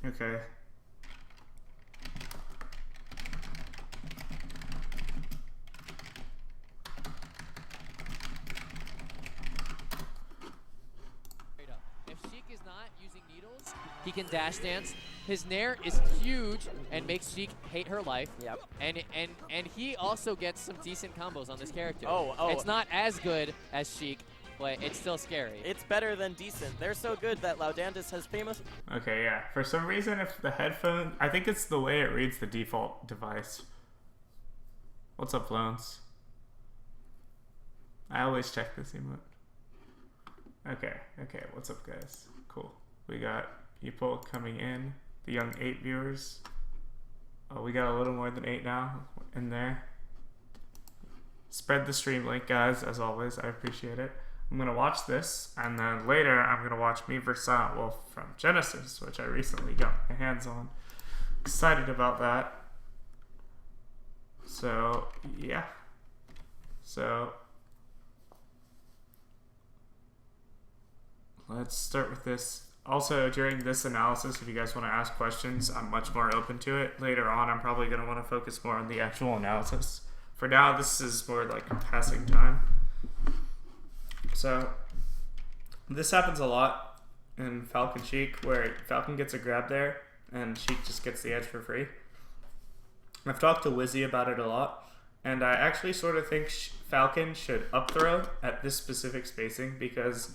Okay. If Sheik is not using needles, he can dash dance. His nair is huge and makes Sheik hate her life. Yep. And he also gets some decent combos on this character. Oh. It's not as good as Sheik, but it's still scary. It's better than decent. They're so good that Laudandus has famous. Okay, yeah. For some reason, if the headphone... I think it's the way it reads the default device. What's up, Loans? I always check this emote. Okay, what's up, guys? Cool. We got people coming in. The young 8 viewers. Oh, we got a little more than 8 now in there. Spread the stream link, guys, as always. I appreciate it. I'm going to watch this, and then later I'm going to watch Me vs. Silent Wolf from Genesis, which I recently got my hands on. Excited about that. So, yeah. So, let's start with this. Also, during this analysis, if you guys want to ask questions, I'm much more open to it. Later on, I'm probably going to want to focus more on the actual analysis. For now, this is more like passing time. So, this happens a lot in Falcon Sheik, where Falcon gets a grab there, and Sheik just gets the edge for free. I've talked to Wizzy about it a lot, and I actually sort of think Falcon should up throw at this specific spacing, because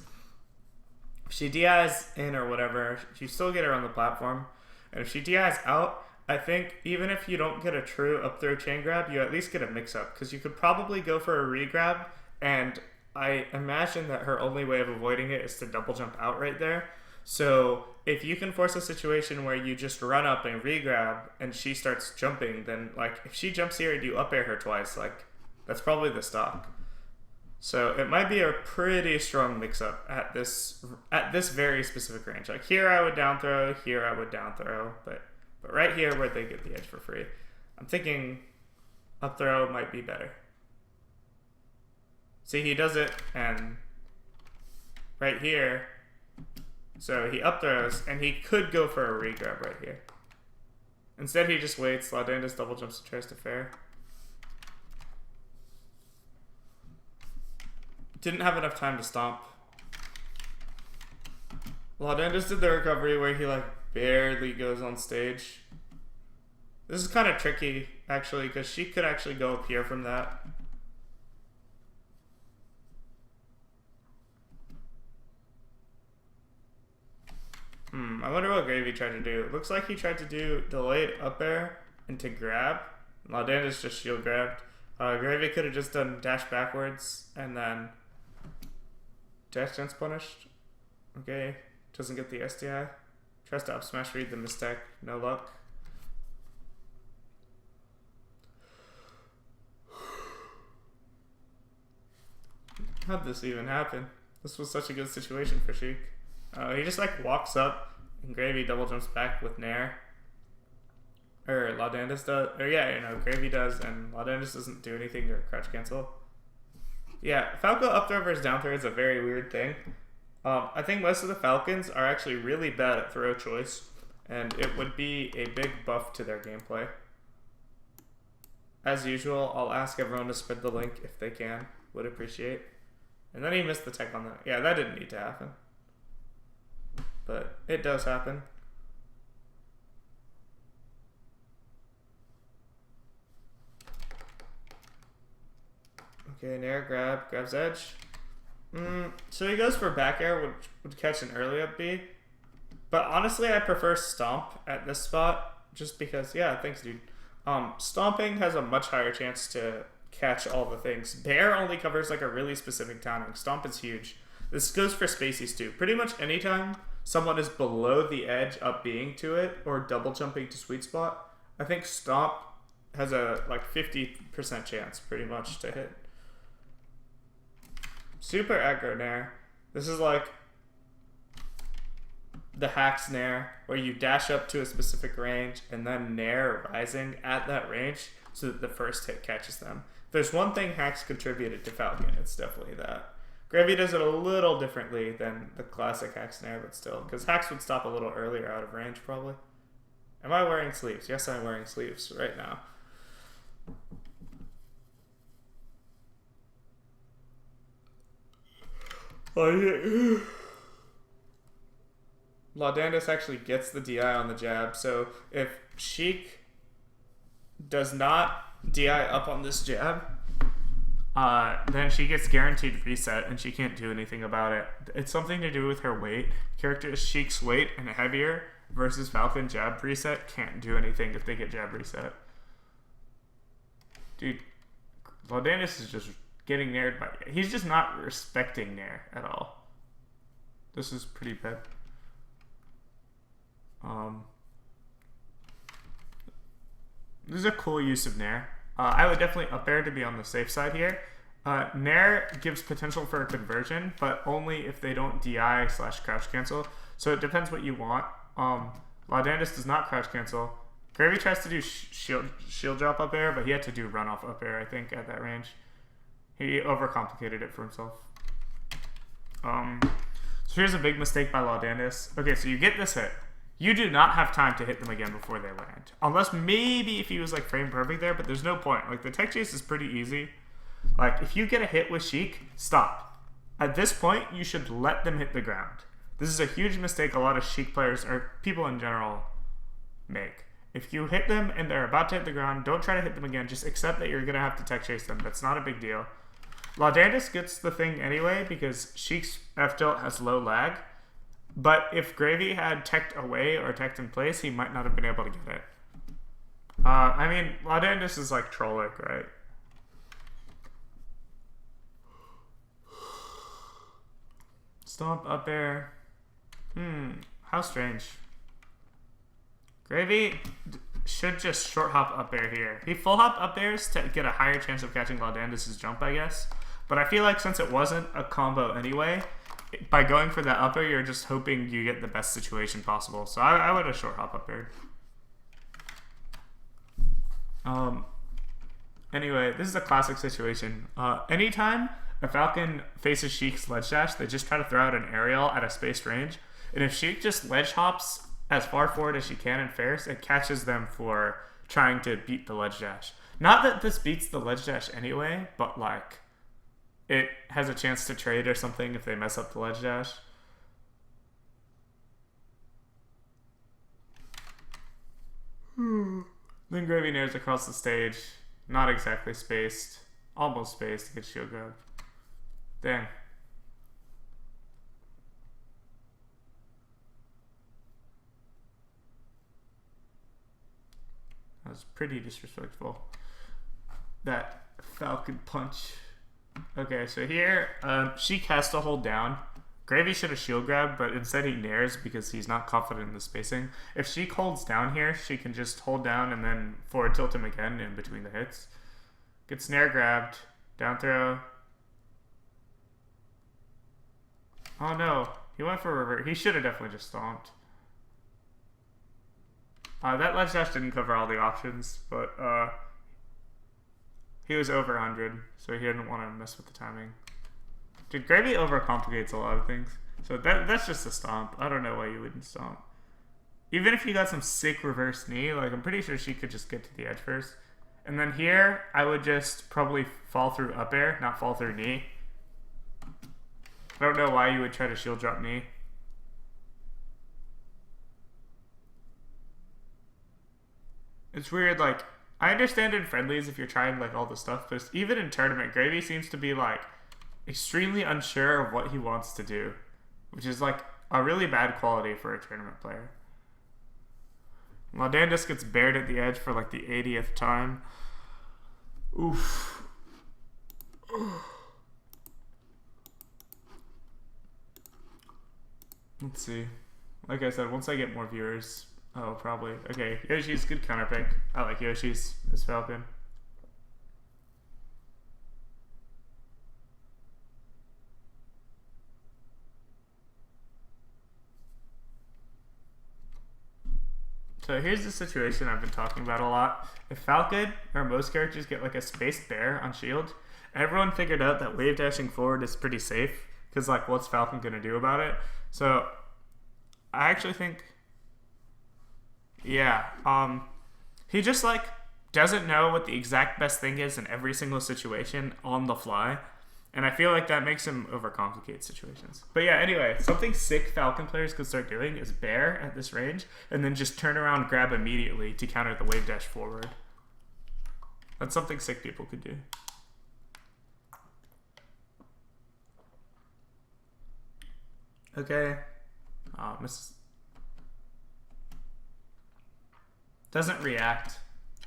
if she DIs in or whatever, you still get her on the platform. And if she DIs out, I think even if you don't get a true up throw chain grab, you at least get a mix up. Because you could probably go for a re-grab, and I imagine that her only way of avoiding it is to double jump out right there. So if you can force a situation where you just run up and re-grab and she starts jumping, then like if she jumps here and you up air her twice, like that's probably the stock. So it might be a pretty strong mix-up at this very specific range. Like here I would down throw, here I would down throw, but right here where they get the edge for free, I'm thinking up throw might be better. See, he does it, and right here, so he up throws, and he could go for a re-grab right here. Instead he just waits, Laudandus double jumps and tries to fair. Didn't have enough time to stomp. Laudandus did the recovery where he like barely goes on stage. This is kind of tricky actually, because she could actually go up here from that. I wonder what Gravy tried to do. It looks like he tried to do delayed up air and to grab. Laudandus just shield grabbed. Gravy could have just done dash backwards and then dash dance punished. Okay, doesn't get the SDI. Tries to up smash read the mistake. No luck. How'd this even happen? This was such a good situation for Sheik. He just like walks up and Gravy double jumps back with Nair. Or Laudandus does. Or yeah, you know, Gravy does and Laudandus doesn't do anything to crouch cancel. Yeah, Falco up throw versus down throw is a very weird thing. I think most of the Falcons are actually really bad at throw choice, and it would be a big buff to their gameplay. As usual, I'll ask everyone to spread the link if they can. Would appreciate. And then he missed the tech on that. Yeah, that didn't need to happen. But it does happen. Okay, Nair grabs edge. So he goes for back air, which would catch an early up B. But honestly, I prefer stomp at this spot, just because, yeah, thanks, dude. Stomping has a much higher chance to catch all the things. Bear only covers like a really specific timing. Stomp is huge. This goes for spacies too. Pretty much anytime someone is below the edge up being to it or double jumping to sweet spot, I think stomp has a like 50% chance pretty much to hit. Super aggro nair. This is like the hacks nair where you dash up to a specific range and then nair rising at that range so that the first hit catches them. If there's one thing hacks contributed to Falcon, it's definitely that. Gravy does it a little differently than the classic hacks nair, but still, because hacks would stop a little earlier out of range probably. Am I wearing sleeves? Yes, I'm wearing sleeves right now. Laudandus actually gets the DI on the jab, so if Sheik does not DI up on this jab, then she gets guaranteed reset and she can't do anything about it. It's something to do with her weight. Character Sheik's weight and heavier versus Falcon jab reset can't do anything if they get jab reset. Dude, Laudandus is just getting naired by... He's just not respecting nair at all. This is pretty bad. This is a cool use of nair. I would definitely up air to be on the safe side here. Nair gives potential for a conversion, but only if they don't DI/crouch cancel. So it depends what you want. Laudandus does not crouch cancel. Gravy tries to do shield drop up air, but he had to do run off up air, I think, at that range. He overcomplicated it for himself. So here's a big mistake by Laudandus. Okay, so you get this hit. You do not have time to hit them again before they land. Unless maybe if he was like frame perfect there, but there's no point. Like the tech chase is pretty easy. Like if you get a hit with Sheik, stop. At this point, you should let them hit the ground. This is a huge mistake a lot of Sheik players or people in general make. If you hit them and they're about to hit the ground, don't try to hit them again. Just accept that you're going to have to tech chase them. That's not a big deal. Laudandus gets the thing anyway because Sheik's F tilt has low lag. But if Gravy had teched away or teched in place, he might not have been able to get it. I mean, Laudandus is like trollic, right? Stomp up air. How strange. Gravy should just short hop up air here. He full hop up airs to get a higher chance of catching Laudandus' jump, I guess. But I feel like since it wasn't a combo anyway, by going for that up air, you're just hoping you get the best situation possible. So I would have short hop up air. Anyway, this is a classic situation. Anytime a Falcon faces Sheik's ledge dash, they just try to throw out an aerial at a spaced range. And if Sheik just ledge hops as far forward as she can in Ferris, it catches them for trying to beat the ledge dash. Not that this beats the ledge dash anyway, but like it has a chance to trade or something if they mess up the ledge dash. Then Gravy nairs across the stage. Not exactly spaced. Almost spaced to get shield grab. Dang. That was pretty disrespectful. That Falcon punch. Okay, so here, Sheik has to hold down. Gravy should have shield grabbed, but instead he nairs because he's not confident in the spacing. If Sheik holds down here, she can just hold down and then forward tilt him again in between the hits. Gets nair grabbed. Down throw. Oh no, he went for a revert. He should have definitely just stomped. That ledge dash didn't cover all the options, but he was over 100, so he didn't want to mess with the timing. Dude, Gravy overcomplicates a lot of things. So that's just a stomp. I don't know why you wouldn't stomp. Even if you got some sick reverse knee, like I'm pretty sure she could just get to the edge first. And then here, I would just probably fall through up air, not fall through knee. I don't know why you would try to shield drop knee. It's weird, like, I understand in friendlies if you're trying, like, all the stuff, but even in tournament, Gravy seems to be, like, extremely unsure of what he wants to do, which is, like, a really bad quality for a tournament player. Laudandus gets bared at the edge for, like, the 80th time. Oof. Let's see. Like I said, once I get more viewers... Oh, probably. Okay, Yoshi's good counter pick. I like Yoshi's as Falcon. So here's the situation I've been talking about a lot. If Falcon, or most characters, get like a spaced bear on shield, everyone figured out that wave dashing forward is pretty safe, because like what's Falcon going to do about it? So I actually think... Yeah. He just like doesn't know what the exact best thing is in every single situation on the fly. And I feel like that makes him overcomplicate situations. But yeah, anyway, something sick Falcon players could start doing is bear at this range and then just turn around, grab immediately to counter the wave dash forward. That's something sick people could do. Okay. Doesn't react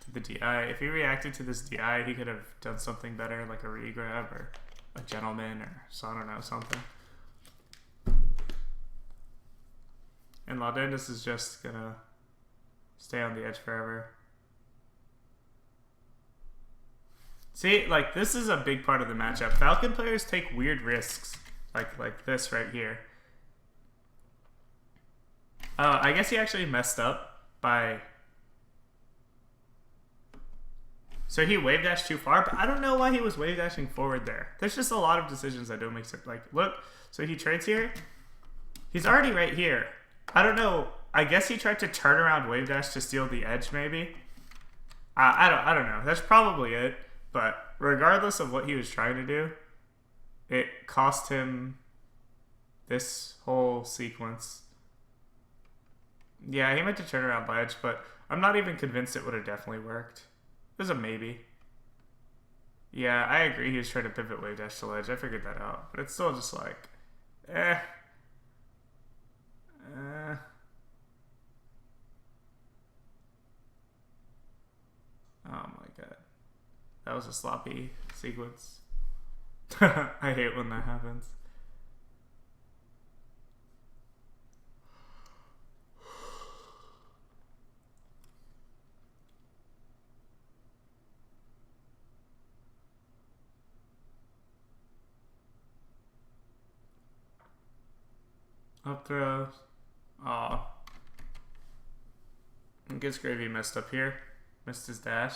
to the DI. If he reacted to this DI, he could have done something better, like a regrab or a gentleman or so, I don't know, something. And Laudandus is just gonna stay on the edge forever. See, like, this is a big part of the matchup. Falcon players take weird risks, like this right here. I guess he actually messed up by... So he wave dashed too far, but I don't know why he was wave dashing forward there. There's just a lot of decisions that don't make sense. Like, look, so he trades here. He's already right here. I don't know. I guess he tried to turn around wave dash to steal the edge, maybe. I don't know. That's probably it. But regardless of what he was trying to do, it cost him this whole sequence. Yeah, he meant to turn around ledge, but I'm not even convinced it would have definitely worked. It was a maybe. Yeah, I agree he was trying to pivot wave dash to ledge. I figured that out. But it's still just like, Oh my god. That was a sloppy sequence. I hate when that happens. Up throws. Aw. I guess Gravy messed up here. Missed his dash.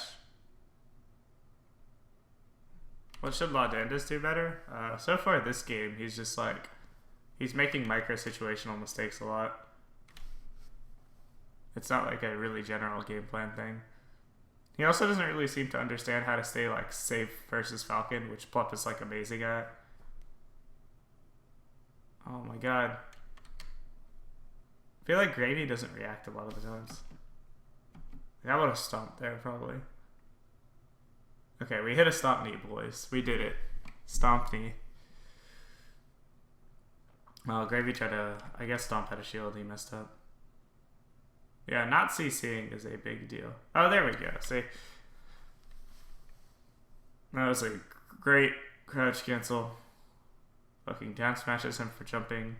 What should Laudandus do better? So far this game, he's just like... He's making micro-situational mistakes a lot. It's not like a really general game plan thing. He also doesn't really seem to understand how to stay like safe versus Falcon, which Plup is like amazing at. Oh my god. I feel like Gravy doesn't react a lot of the times. I would have stomped there, probably. Okay, we hit a stomp knee, boys. We did it. Stomp knee. Well, Gravy tried to, I guess, stomp out a shield. He messed up. Yeah, not CCing is a big deal. Oh, there we go. See? That was a great crouch cancel. Fucking down smashes him for jumping.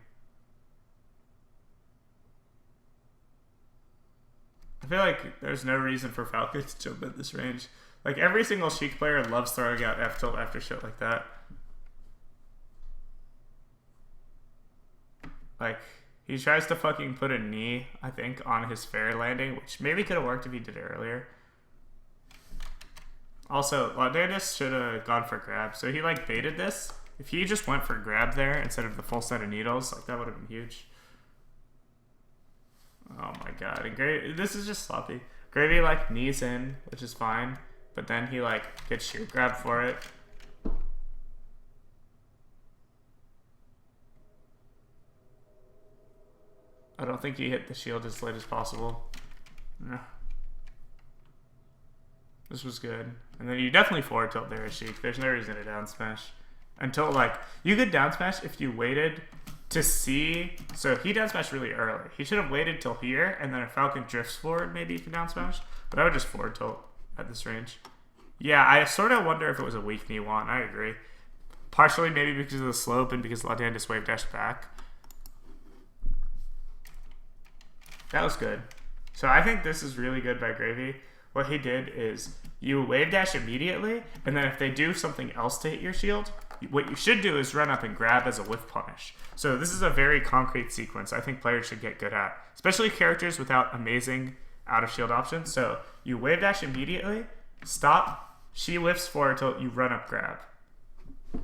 I feel like there's no reason for Falcon to jump at this range. Like, every single Sheik player loves throwing out F tilt after shit like that. Like, he tries to fucking put a knee, I think, on his fair landing, which maybe could have worked if he did it earlier. Also, Laudandus should have gone for grab. So he, like, baited this. If he just went for grab there instead of the full set of needles, like, that would have been huge. Oh my god. And this is just sloppy. Gravy, like, knees in, which is fine. But then he, like, gets sheer grab for it. I don't think he hit the shield as late as possible. No. This was good. And then you definitely forward tilt there, Sheik. There's no reason to down smash. Until, like, you could down smash if you waited to see. So he down smashed really early. He should have waited till here, and then if Falcon drifts forward, maybe you can down smash. But I would just forward tilt at this range. Yeah, I sort of wonder if it was a weak knee want. I agree. Partially maybe because of the slope and because Laudandus wave dashed back. That was good. So I think this is really good by Gravy. What he did is you wave dash immediately, and then if they do something else to hit your shield, what you should do is run up and grab as a whiff punish. So this is a very concrete sequence I think players should get good at, especially characters without amazing out of shield options. So you wave dash immediately, stop, she whiffs forward till you run up grab.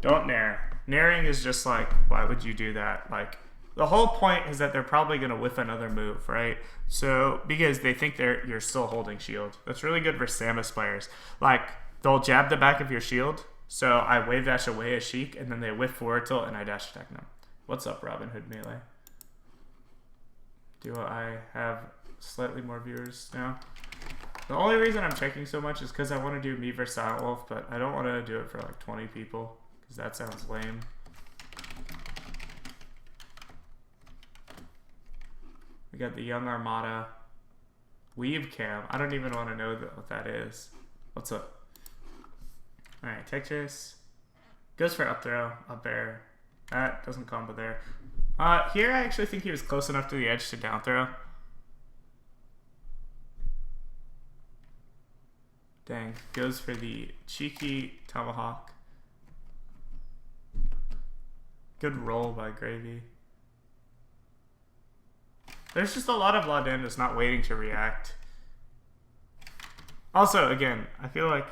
Don't nair. Nairing is just like, why would you do that? Like, the whole point is that they're probably going to whiff another move, right? So, because they think you're still holding shield. That's really good for Samus players. Like, they'll jab the back of your shield, so I wave dash away a Sheik, and then they whiff forward tilt, and I dash attack them. What's up, Robin Hood Melee? Do I have slightly more viewers now? The only reason I'm checking so much is because I want to do me versus Silent Wolf, but I don't want to do it for like 20 people, because that sounds lame. We got the Young Armada Weave Cam. I don't even want to know what that is. What's up? Alright, tech chase. Goes for up throw, up air. That doesn't combo there. Here I actually think he was close enough to the edge to down throw. Dang. Goes for the cheeky tomahawk. Good roll by Gravy. There's just a lot of Laudandus not waiting to react. Also, again, I feel like...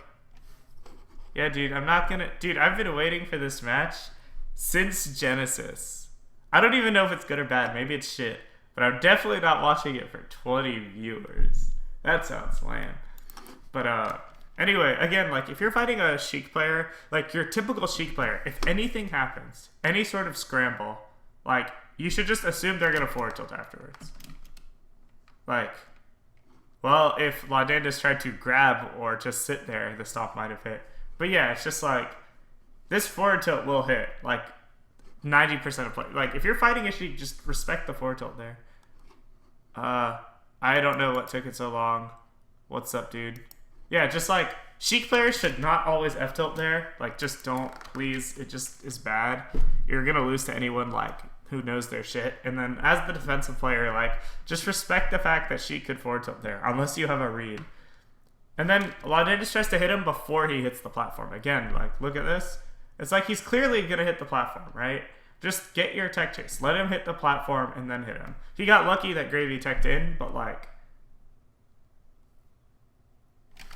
Yeah, dude, I'm not gonna... Dude, I've been waiting for this match since Genesis. I don't even know if it's good or bad. Maybe it's shit. But I'm definitely not watching it for 20 viewers. That sounds lame. But, anyway, again, like, if you're fighting a Sheik player, like, your typical Sheik player, if anything happens, any sort of scramble, like... You should just assume they're going to forward tilt afterwards. Like, well, if Laudandus tried to grab or just sit there, the stomp might have hit. But yeah, it's just like, this forward tilt will hit, like, 90% of play. Like, if you're fighting issue, just respect the forward tilt there. I don't know what took it so long. What's up, dude? Yeah, just like, Sheik players should not always F-tilt there. Like, just don't, please. It just is bad. You're going to lose to anyone, like, who knows their shit. And then as the defensive player, like, just respect the fact that she could forward tilt there, unless you have a read. And then Laudandus tries to hit him before he hits the platform. Again, like, look at this. It's like he's clearly going to hit the platform, right? Just get your tech chase. Let him hit the platform and then hit him. He got lucky that Gravy teched in, but like...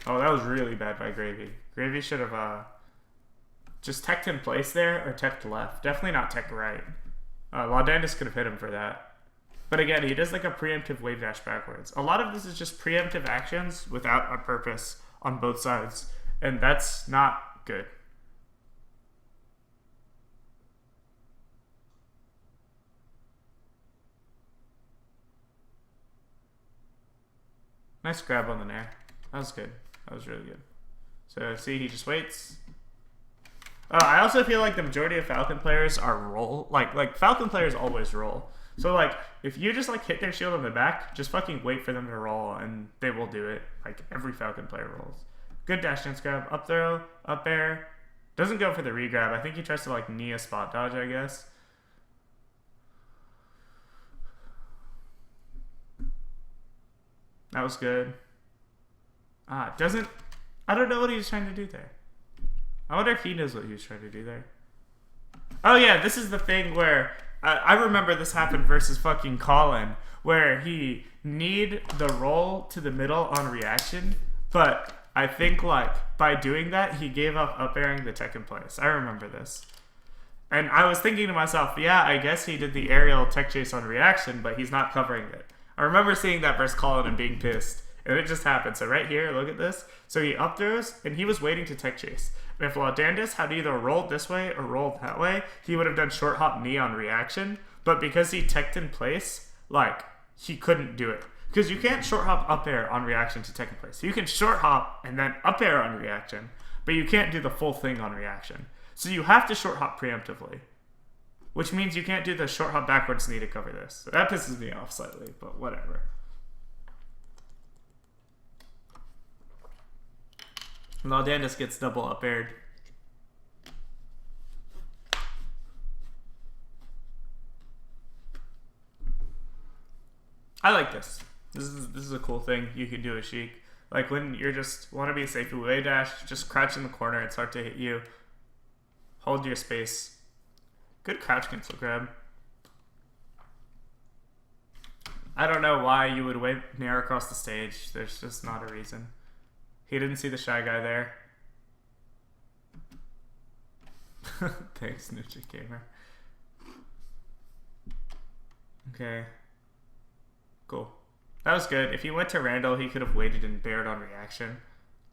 Oh, that was really bad by Gravy. Gravy should have just teched in place there or teched left. Definitely not teched right. Laudandus could have hit him for that. But again, he does like a preemptive wave dash backwards. A lot of this is just preemptive actions without a purpose on both sides. And that's not good. Nice grab on the nair. That was good. That was really good. So see, he just waits. I also feel like the majority of Falcon players are roll. Like Falcon players always roll. So like, if you just like hit their shield on the back, just fucking wait for them to roll and they will do it. Like every Falcon player rolls. Good dash dance grab, up throw, up air. Doesn't go for the re-grab. I think he tries to like knee a spot dodge, I guess. That was good. I don't know what he was trying to do there. I wonder if he knows what he was trying to do there. Oh yeah, this is the thing where I remember this happened versus fucking Colin, where he kneed the roll to the middle on reaction, but I think like by doing that he gave up airing the tech in place. I remember this. And I was thinking to myself, yeah, I guess he did the aerial tech chase on reaction, but he's not covering it. I remember seeing that versus Colin and being pissed. And it just happened. So right here, look at this. So he up throws, and he was waiting to tech chase. And if Laudandus had either rolled this way or rolled that way, he would have done short hop knee on reaction. But because he teched in place, like, he couldn't do it. Because you can't short hop up air on reaction to tech in place. You can short hop and then up air on reaction, but you can't do the full thing on reaction. So you have to short hop preemptively, which means you can't do the short hop backwards knee to cover this. So that pisses me off slightly, but whatever. Laudandus gets double up aired. I like this. This is a cool thing you can do with Sheik. Like when you're just want to be safe with wave dash, just crouch in the corner and start to hit you. Hold your space. Good crouch cancel grab. I don't know why you would wave nair across the stage. There's just not a reason. He didn't see the shy guy there. Thanks, Ninja Gamer. Okay. Cool. That was good. If he went to Randall, he could have waited and bared on reaction.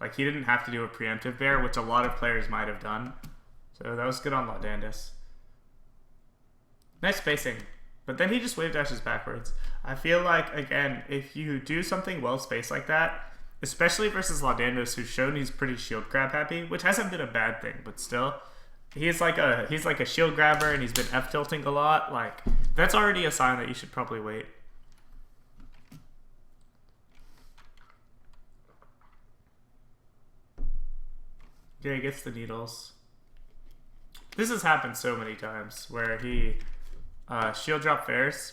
Like, he didn't have to do a preemptive bear, which a lot of players might have done. So that was good on Laudandus. Nice spacing. But then he just wave dashes backwards. I feel like, again, if you do something well spaced like that, especially versus Laudandus, who's shown he's pretty shield grab happy, which hasn't been a bad thing, but still, he's like a shield grabber and he's been F tilting a lot. Like, that's already a sign that you should probably wait. Okay, he gets the needles. This has happened so many times where he shield drop fairs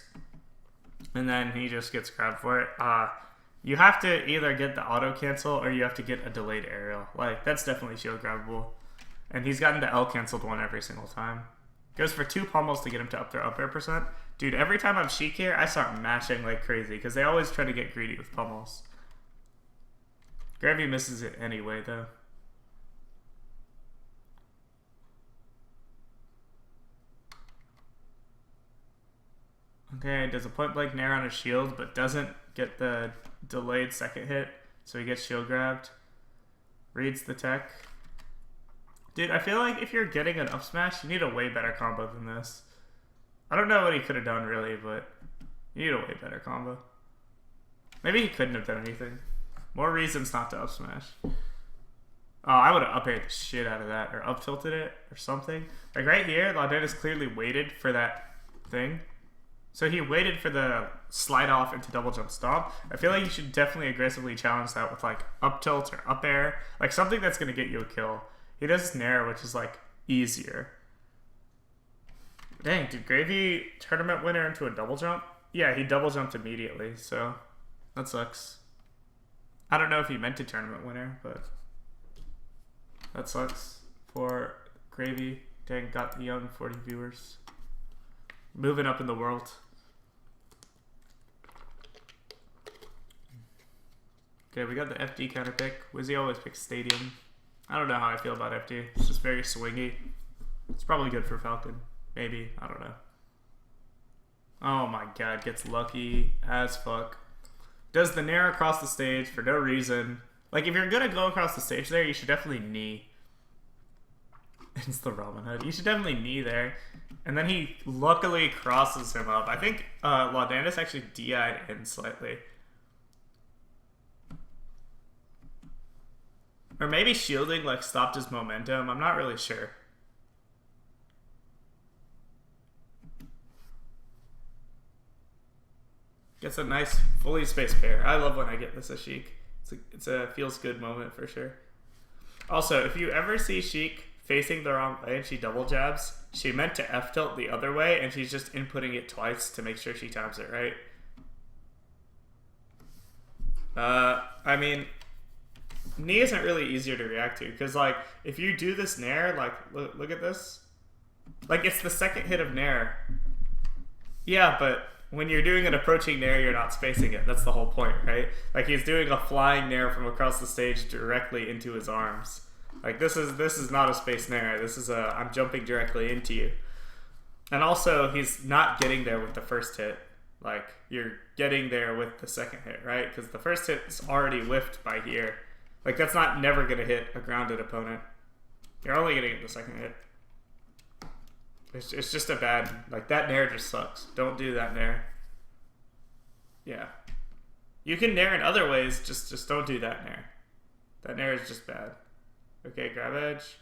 and then he just gets grabbed for it. You have to either get the auto cancel or you have to get a delayed aerial. Like, that's definitely shield grabbable. And he's gotten the L canceled one every single time. Goes for 2 pummels to get him to up their up air percent. Dude, every time I'm Sheik here, I start mashing like crazy because they always try to get greedy with pummels. Gravy misses it anyway, though. Okay, does a point blank nair on his shield, but doesn't get the delayed second hit, so he gets shield grabbed. Reads the tech. Dude, I feel like if you're getting an up smash, you need a way better combo than this. I don't know what he could have done really, but you need a way better combo. Maybe he couldn't have done anything. More reasons not to up smash. Oh, I would have up aired the shit out of that, or up tilted it, or something. Like right here, Laudandus clearly waited for that thing. So he waited for the slide off into double jump stomp. I feel like you should definitely aggressively challenge that with like up tilt or up air. Like something that's going to get you a kill. He does nair, which is like easier. Dang, did Gravy tournament winner into a double jump? Yeah, he double jumped immediately, so that sucks. I don't know if he meant to tournament winner, but that sucks for Gravy. Dang, got the young 40 viewers. Moving up in the world. Okay, we got the FD counter pick. Wizzy always picks Stadium. I don't know how I feel about FD. It's just very swingy. It's probably good for Falcon. Maybe. I don't know. Oh my god, gets lucky as fuck. Does the nair across the stage for no reason. Like, if you're gonna go across the stage there, you should definitely knee. It's the Robin Hood. You should definitely knee there. And then he luckily crosses him up. I think Laudandus actually DI'd in slightly. Or maybe shielding like stopped his momentum. I'm not really sure. Gets a nice fully spaced pair. I love when I get this a Sheik. It's a feels good moment for sure. Also, if you ever see Sheik facing the wrong way and she double jabs, she meant to F tilt the other way and she's just inputting it twice to make sure she times it right. I mean, knee isn't really easier to react to because like if you do this nair, like look at this, like it's the second hit of nair. Yeah, but when you're doing an approaching nair, you're not spacing it. That's the whole point, right? Like he's doing a flying nair from across the stage directly into his arms. Like this is not a space nair. This is a I'm jumping directly into you. And also he's not getting there with the first hit. Like you're getting there with the second hit, right? Because the first hit is already whiffed by here. Like that's not never gonna hit a grounded opponent. You're only gonna get the second hit. It's just a bad, like that nair just sucks. Don't do that nair. Yeah. You can nair in other ways, just don't do that nair. That nair is just bad. Okay, grab edge.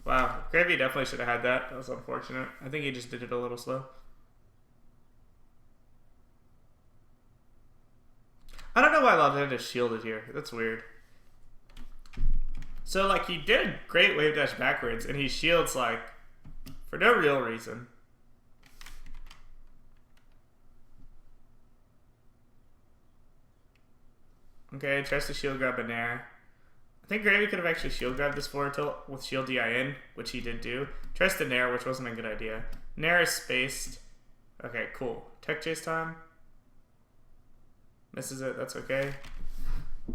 Wow, Gravy definitely should have had that. That was unfortunate. I think he just did it a little slow. I don't know why Laudandus shielded here. That's weird. So, like, he did a great wave dash backwards, and he shields, like, for no real reason. Okay, tries to shield grab a nair. I think Gravy could have actually shield grabbed this forward tilt with shield DI in, which he did do. Tries to nair, which wasn't a good idea. Nair is spaced. Okay, cool. Tech chase time. Misses it, that's okay.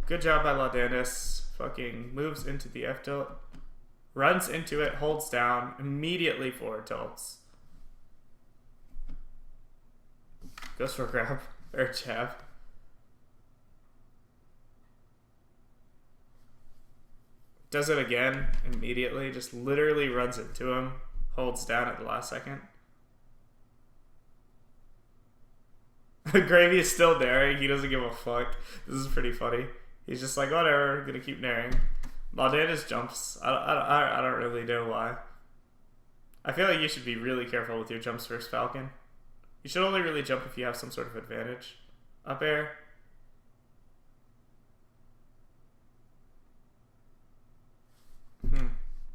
Good job by Laudandus. Fucking moves into the F tilt. Runs into it, holds down, immediately forward tilts. Goes for a grab. Or jab. Does it again immediately. Just literally runs into him. Holds down at the last second. Gravy is still daring. He doesn't give a fuck. This is pretty funny. He's just like, whatever, I'm gonna keep daring. Laudandus jumps. I don't really know why. I feel like you should be really careful with your jumps versus Falcon. You should only really jump if you have some sort of advantage. Up air.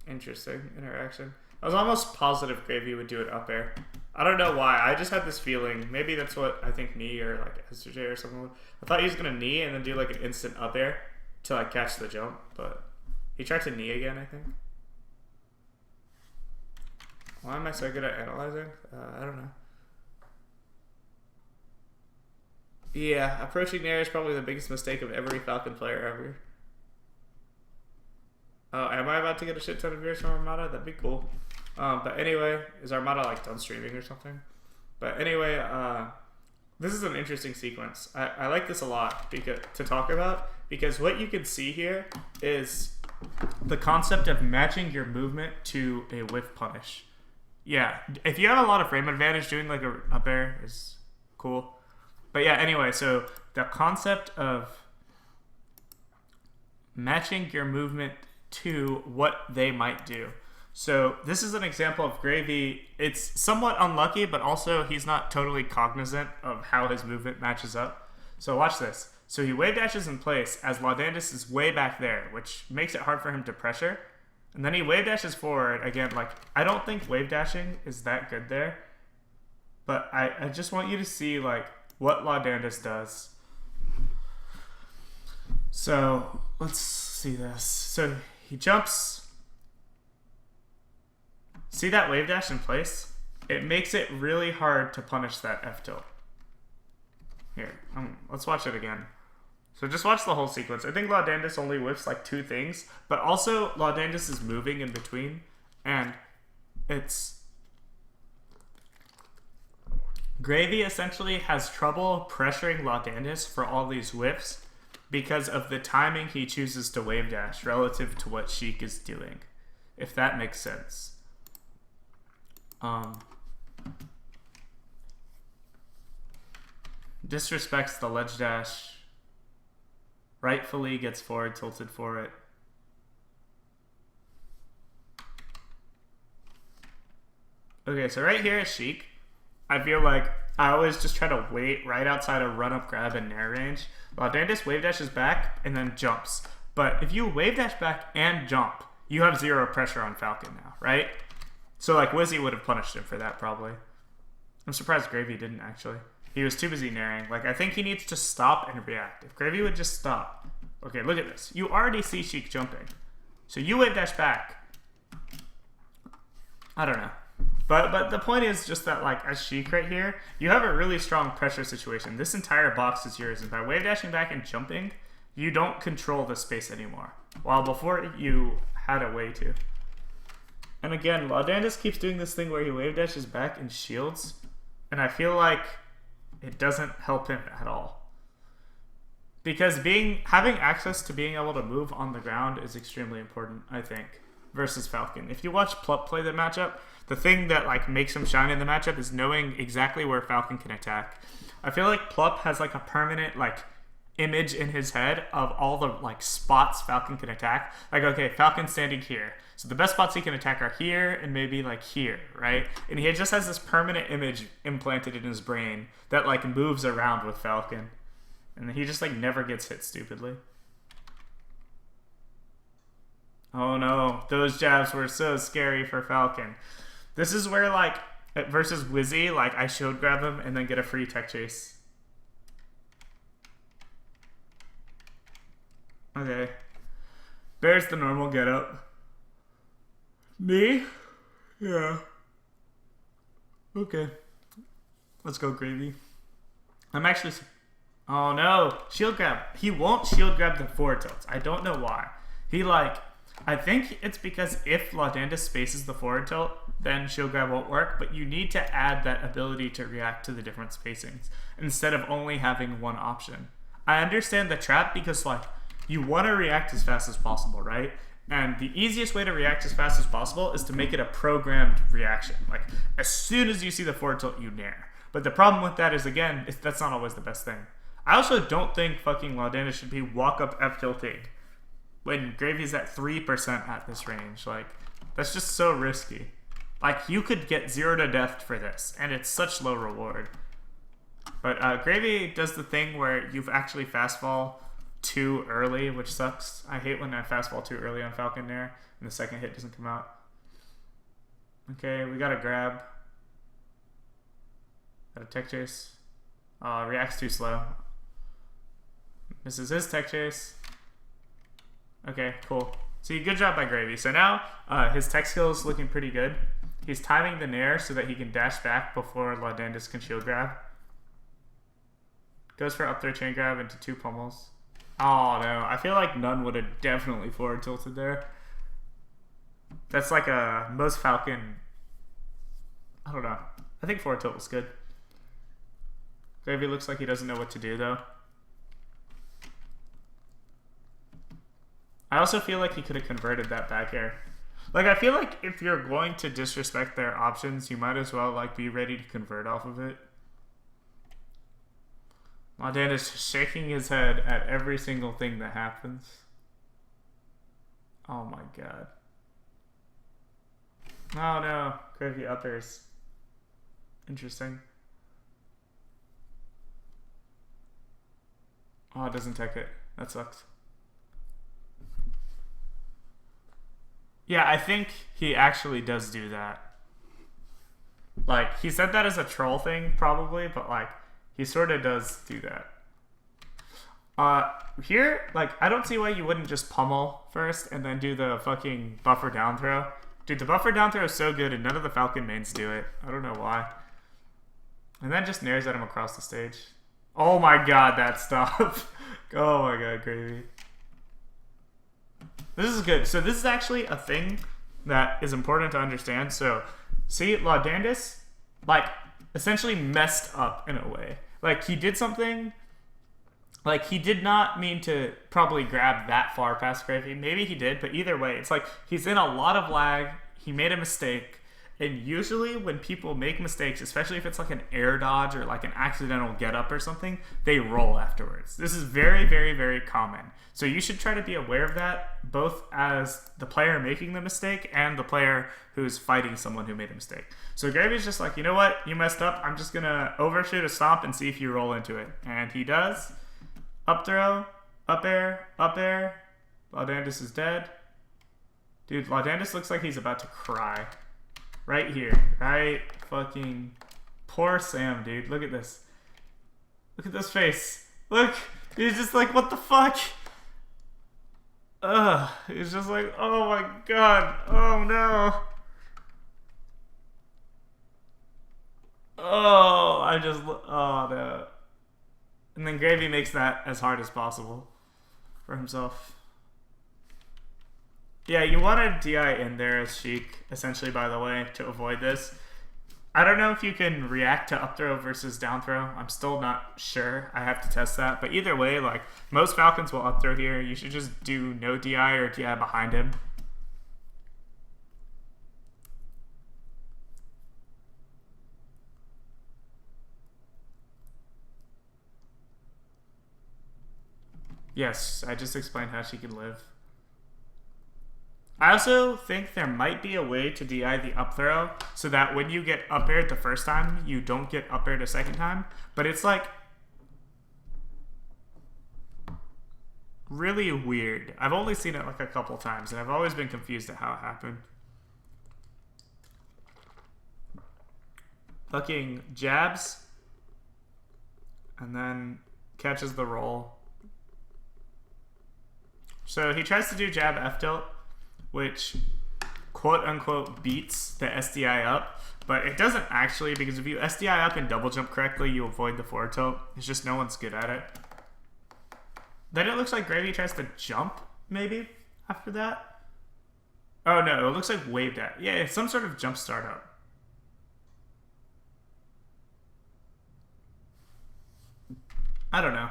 Interesting interaction. I was almost positive Gravy would do an up air. I don't know why. I just had this feeling. Maybe that's what I think knee or like SJ or something would. I thought he was going to knee and then do like an instant up air to like catch the jump. But he tried to knee again, I think. Why am I so good at analyzing? I don't know. Yeah, approaching Nair is probably the biggest mistake of every Falcon player ever. Am I about to get a shit ton of viewers from Armada? That'd be cool. But anyway, is Armada like done streaming or something? But anyway, this is an interesting sequence. I like this a lot to talk about because what you can see here is the concept of matching your movement to a whiff punish. Yeah, if you have a lot of frame advantage, doing like a up air is cool. But yeah, anyway, so the concept of matching your movement to what they might do. So this is an example of Gravy. It's somewhat unlucky, but also he's not totally cognizant of how his movement matches up. So watch this. So he wave dashes in place as Laudandus is way back there, which makes it hard for him to pressure. And then he wave dashes forward. Again, like, I don't think wave dashing is that good there. But I just want you to see, like, what Laudandus does. So let's see this. So he jumps. See that wave dash in place? It makes it really hard to punish that F tilt. Here, let's watch it again. So just watch the whole sequence. I think Laudandus only whiffs like 2 things, but also Laudandus is moving in between, and it's... Gravy essentially has trouble pressuring Laudandus for all these whiffs because of the timing he chooses to wave dash relative to what Sheik is doing, if that makes sense. Disrespects the ledge dash. Rightfully gets forward tilted for it. Okay, so right here is Sheik. I feel like I always just try to wait right outside of run up grab and nair range. Laudandus wave dashes back and then jumps. But if you wave dash back and jump, you have 0 pressure on Falcon now, right? So like Wizzy would have punished him for that probably. I'm surprised Gravy didn't actually. He was too busy nairing. Like, I think he needs to stop and react. If Gravy would just stop. Okay, look at this. You already see Sheik jumping. So you wave dash back. I don't know. But the point is just that, like, as Sheik right here, you have a really strong pressure situation. This entire box is yours. And by wave dashing back and jumping, you don't control the space anymore. While before, you had a way to. And again, Laudandus keeps doing this thing where he wave dashes back and shields. And I feel like it doesn't help him at all. Because having access to being able to move on the ground is extremely important, I think, versus Falcon. If you watch Plup play the matchup, the thing that like makes him shine in the matchup is knowing exactly where Falcon can attack. I feel like Plup has like a permanent like image in his head of all the like spots Falcon can attack. Like, okay, Falcon's standing here. So the best spots he can attack are here and maybe like here, right? And he just has this permanent image implanted in his brain that like moves around with Falcon. And he just like never gets hit stupidly. Oh no, those jabs were so scary for Falcon. This is where like, versus Wizzy, like I shield grab him and then get a free tech chase. Okay. There's the normal getup. Me? Yeah. Okay. Let's go, Gravy. I'm actually... Oh no! Shield grab. He won't shield grab the forward tilts. I don't know why. He like... I think it's because if Laudandus spaces the forward tilt, then shield grab won't work, but you need to add that ability to react to the different spacings instead of only having one option. I understand the trap because, like, you want to react as fast as possible, right? And the easiest way to react as fast as possible is to make it a programmed reaction. Like, as soon as you see the forward tilt, you nair. But the problem with that is, again, that's not always the best thing. I also don't think fucking Laudandus should be walk-up F-tilting when Gravy's at 3% at this range. Like, that's just so risky. Like, you could get 0 to death for this, and it's such low reward. But Gravy does the thing where you've actually fastfall too early, which sucks. I hate when I fastball too early on Falcon Nair and the second hit doesn't come out. Okay, we got a grab. Got a tech chase. Reacts too slow. Misses his tech chase. Okay, cool. See, good job by Gravy. So now his tech skill is looking pretty good. He's timing the Nair so that he can dash back before Laudandus can shield grab. Goes for up throw chain grab into 2 pummels. Oh no, I feel like none would have definitely forward tilted there. That's like a most Falcon. I don't know. I think forward tilt was good. Gravy looks like he doesn't know what to do though. I also feel like he could have converted that back air. Like, I feel like if you're going to disrespect their options, you might as well like be ready to convert off of it. Laudandus shaking his head at every single thing that happens. Oh my god. Oh no. Gravy uppers. Interesting. Oh, it doesn't tech it. That sucks. Yeah, I think he actually does do that. Like, he said that as a troll thing, probably, but like, he sort of does do that. Here, like, I don't see why you wouldn't just pummel first and then do the fucking buffer down throw. Dude, the buffer down throw is so good and none of the Falcon mains do it. I don't know why. And then just nairs at him across the stage. Oh my god, that stuff. Oh my god, Gravy. This is good. So this is actually a thing that is important to understand. So, see, Laudandus, like, essentially messed up in a way. Like, he did something, like, he did not mean to probably grab that far past Gravy. Maybe he did, but either way, it's like he's in a lot of lag. He made a mistake. And usually when people make mistakes, especially if it's like an air dodge or like an accidental get up or something, they roll afterwards. This is very, very, very common. So you should try to be aware of that, both as the player making the mistake and the player who's fighting someone who made a mistake. So Gravy's just like, you know what? You messed up. I'm just going to overshoot a stomp and see if you roll into it. And he does. Up throw, up air, up air. Laudandus is dead. Dude, Laudandus looks like he's about to cry. Right here. Right fucking... Poor Sam, dude. Look at this. Look at this face. Look! He's just like, what the fuck? Ugh. He's just like, oh my god. Oh no. Oh, oh no. And then Gravy makes that as hard as possible for himself. Yeah, you want a DI in there as Sheik, essentially, by the way, to avoid this. I don't know if you can react to up throw versus down throw. I'm still not sure. I have to test that. But either way, like, most Falcons will up throw here. You should just do no DI or DI behind him. Yes, I just explained how she can live. I also think there might be a way to DI the up throw so that when you get up aired the first time, you don't get up aired a second time. But it's like really weird. I've only seen it like a couple times and I've always been confused at how it happened. Fucking jabs and then catches the roll. So he tries to do jab F tilt, which quote-unquote beats the SDI up, but it doesn't actually, because if you SDI up and double jump correctly, you avoid the forward tilt. It's just no one's good at it. Then it looks like Gravy tries to jump, maybe, after that. Oh no, it looks like wave dash. Yeah, it's some sort of jump startup. I don't know.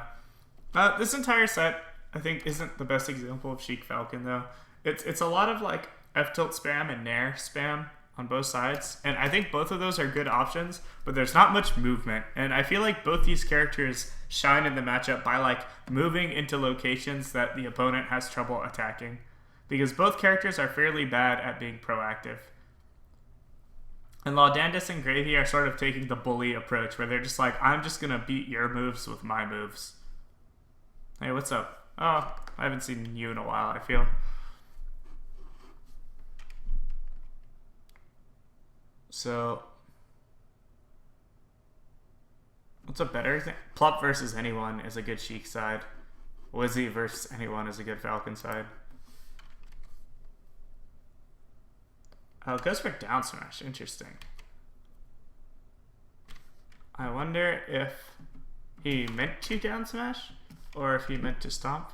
This entire set, I think, isn't the best example of Sheik Falcon though. It's a lot of like F tilt spam and Nair spam on both sides, and I think both of those are good options, but there's not much movement, and I feel like both these characters shine in the matchup by like moving into locations that the opponent has trouble attacking, because both characters are fairly bad at being proactive. And Laudandus and Gravy are sort of taking the bully approach, where they're just like, I'm just gonna beat your moves with my moves. Hey, what's up? Oh, I haven't seen you in a while, I feel. So, what's a better thing? Plup versus anyone is a good Sheik side. Wizzy versus anyone is a good Falcon side. Oh, it goes for down smash. Interesting. I wonder if he meant to down smash or if he meant to stomp.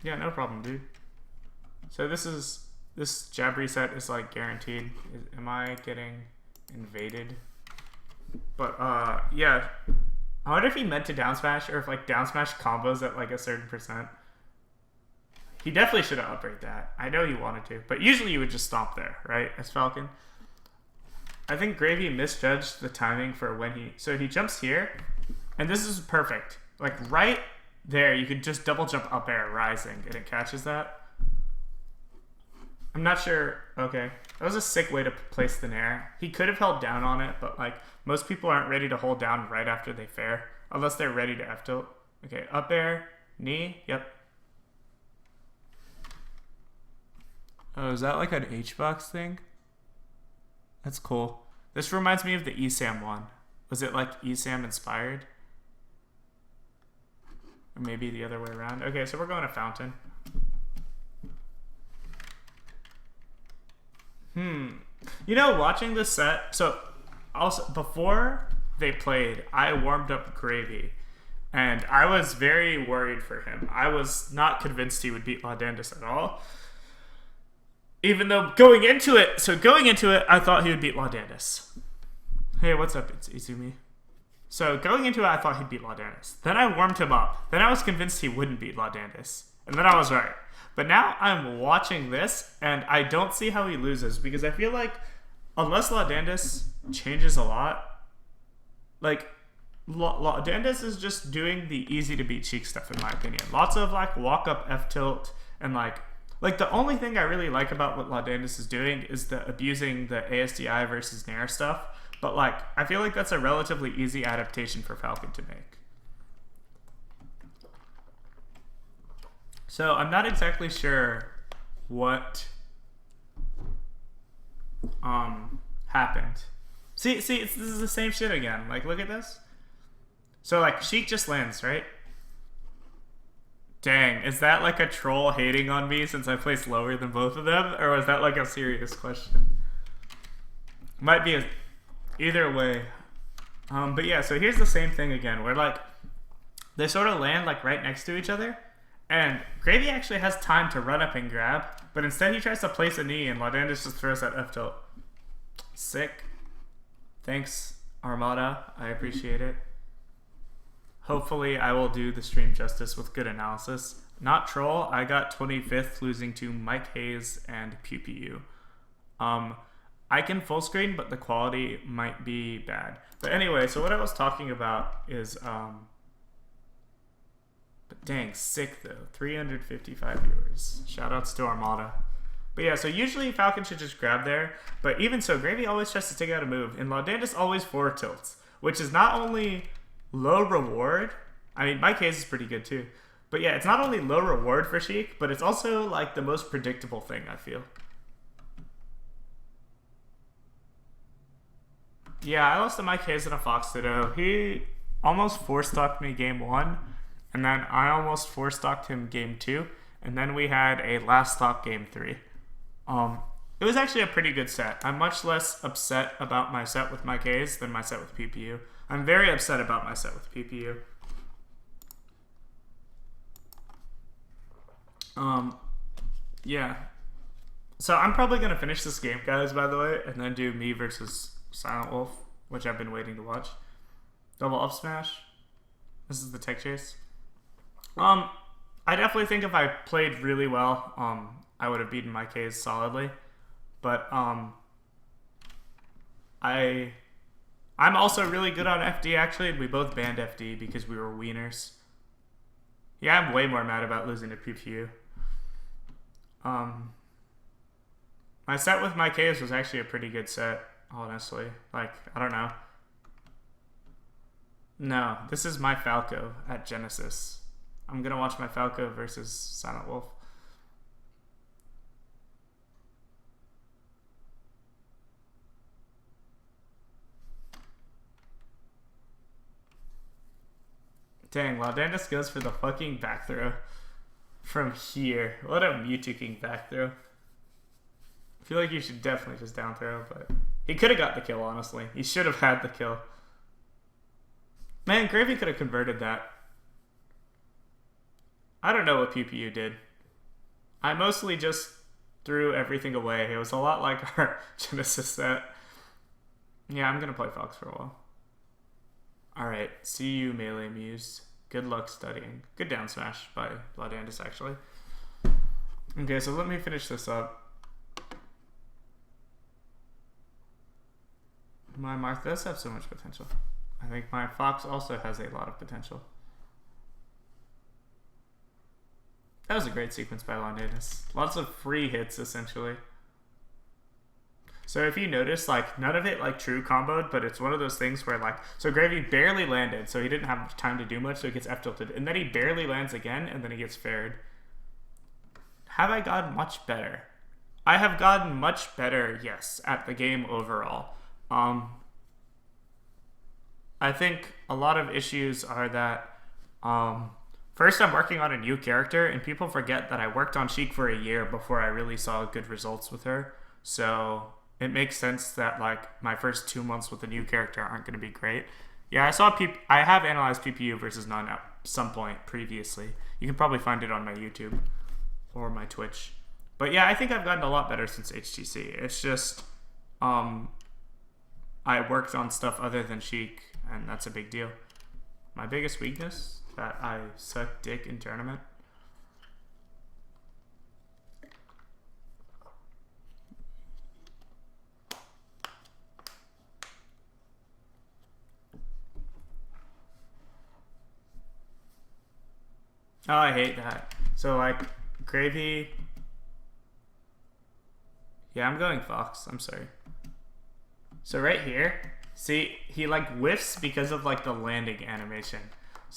Yeah, no problem, dude. So this jab reset is like guaranteed. Am I getting invaded? But yeah. I wonder if he meant to down smash or if like down smash combos at like a certain percent. He definitely should have upgraded that. I know he wanted to, but usually you would just stomp there, right? As Falcon. I think Gravy misjudged the timing for when so he jumps here, and this is perfect. Like right there, you could just double jump up air rising, and it catches that. I'm not sure. Okay, that was a sick way to place the nair. He could have held down on it, but like most people aren't ready to hold down right after they fair, unless they're ready to F tilt. Okay, up air, knee, yep. Oh, is that like an H-box thing? That's cool. This reminds me of the ESAM one. Was it like ESAM inspired? Or maybe the other way around. Okay, so we're going to Fountain. You know, watching this set, so also before they played, I warmed up Gravy, and I was very worried for him. I was not convinced he would beat Laudandus at all. Even though going into it, I thought he would beat Laudandus. Hey, what's up? It's Izumi. So going into it, I thought he'd beat Laudandus. Then I warmed him up. Then I was convinced he wouldn't beat Laudandus. And then I was right. But now I'm watching this, and I don't see how he loses, because I feel like unless Laudandus changes a lot, like Laudandus is just doing the easy to beat Sheik stuff in my opinion. Lots of like walk up F tilt and like the only thing I really like about what Laudandus is doing is the abusing the ASDI versus Nair stuff. But like I feel like that's a relatively easy adaptation for Falcon to make. So I'm not exactly sure what happened. See, this is the same shit again. Like, look at this. So like Sheik just lands, right? Dang, is that like a troll hating on me since I placed lower than both of them? Or was that like a serious question? Might be either way. But yeah, so here's the same thing again, where like they sort of land like right next to each other. And Gravy actually has time to run up and grab, but instead he tries to place a knee and Laudandus just throws that F tilt. Sick. Thanks, Armada. I appreciate it. Hopefully I will do the stream justice with good analysis. Not troll, I got 25th losing to Mike Hayes and Pew Pew. I can full screen, but the quality might be bad. But anyway, so what I was talking about is but dang, sick though. 355 viewers. Shoutouts to Armada. But yeah, so usually Falcon should just grab there. But even so, Gravy always tries to take out a move. And Laudandus always forward tilts. Which is not only low reward. I mean, my case is pretty good too. But yeah, it's not only low reward for Sheik, but it's also like the most predictable thing, I feel. Yeah, I lost to Mike Hayes in a Fox Ditto. He almost 4-stocked me game 1. And then I almost 4-stocked him game 2. And then we had a last stock game 3. It was actually a pretty good set. I'm much less upset about my set with Mike Hayes than my set with PPU. I'm very upset about my set with PPU. Yeah. So I'm probably going to finish this game, guys, by the way, and then do me versus Silent Wolf, which I've been waiting to watch. Double up smash. This is the tech chase. I definitely think if I played really well, I would have beaten my Ks solidly. But I'm also really good on FD, actually, and we both banned FD because we were wieners. Yeah, I'm way more mad about losing to PPU. My set with my Ks was actually a pretty good set, honestly. Like, I don't know. No, this is my Falco at Genesis. I'm gonna watch my Falco versus Silent Wolf. Dang, Laudandus goes for the fucking back throw from here. What a Mewtwo King back throw. I feel like you should definitely just down throw, but he could have got the kill, honestly. He should have had the kill. Man, Gravy could have converted that. I don't know what PPU did. I mostly just threw everything away. It was a lot like our Genesis set. Yeah, I'm going to play Fox for a while. Alright, see you, Melee Muse. Good luck studying. Good down smash by Laudandus, actually. Okay, so let me finish this up. My Marth does have so much potential. I think my Fox also has a lot of potential. That was a great sequence by Laudandus. Lots of free hits, essentially. So if you notice, like, none of it, like, true comboed, but it's one of those things where, like, so Gravy barely landed, so he didn't have time to do much, so he gets F-tilted. And then he barely lands again, and then he gets fared. Have I gotten much better? I have gotten much better, yes, at the game overall. I think a lot of issues are that, first, I'm working on a new character, and people forget that I worked on Sheik for a year before I really saw good results with her. So it makes sense that, like, my first 2 months with a new character aren't going to be great. Yeah, I have analyzed PPU versus none at some point previously. You can probably find it on my YouTube or my Twitch. But yeah, I think I've gotten a lot better since HTC. It's just, I worked on stuff other than Sheik, and that's a big deal. My biggest weakness? That I suck dick in tournament. Oh, I hate that. So, like, Gravy. Yeah, I'm going Fox. I'm sorry. So right here, see, he, like, whiffs because of, like, the landing animation.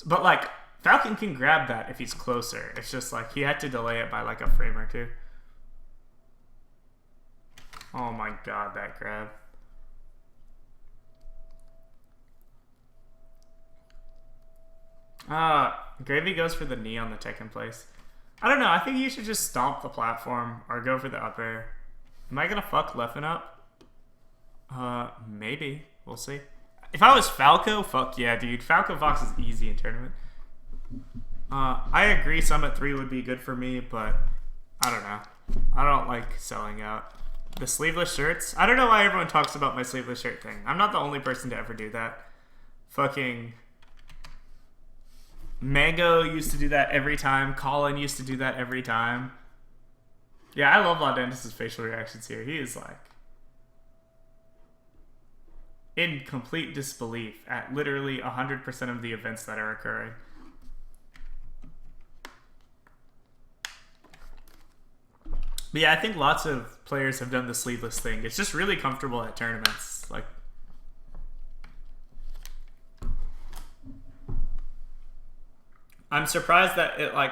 But, like, Falcon can grab that if he's closer. It's just, like, he had to delay it by, like, a frame or two. Oh my god, that grab. Gravy goes for the knee on the Tekken place. I don't know, I think you should just stomp the platform or go for the up air. Am I gonna fuck Leffen up? Maybe. We'll see. If I was Falco, fuck yeah, dude. Falco Fox is easy in tournament. I agree Summit 3 would be good for me, but I don't know. I don't like selling out. The sleeveless shirts? I don't know why everyone talks about my sleeveless shirt thing. I'm not the only person to ever do that. Fucking Mango used to do that every time. Colin used to do that every time. Yeah, I love Laudandus' facial reactions here. He is like in complete disbelief at literally 100% of the events that are occurring. But yeah, I think lots of players have done the sleeveless thing. It's just really comfortable at tournaments. Like, I'm surprised that it, like,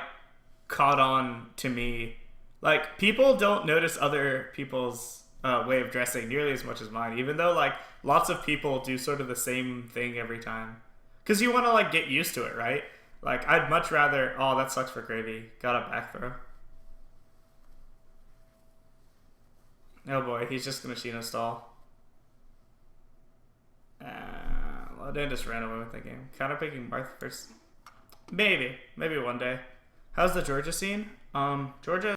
caught on to me. Like, people don't notice other people's way of dressing nearly as much as mine, even though, like, lots of people do sort of the same thing every time. Because you want to, like, get used to it, right? Like, I'd much rather... Oh, that sucks for Gravy. Got a back throw. Oh boy, he's just going to Shino stall. Laudandus ran away with the game. Kind of picking Marth first. Maybe one day. How's the Georgia scene? Georgia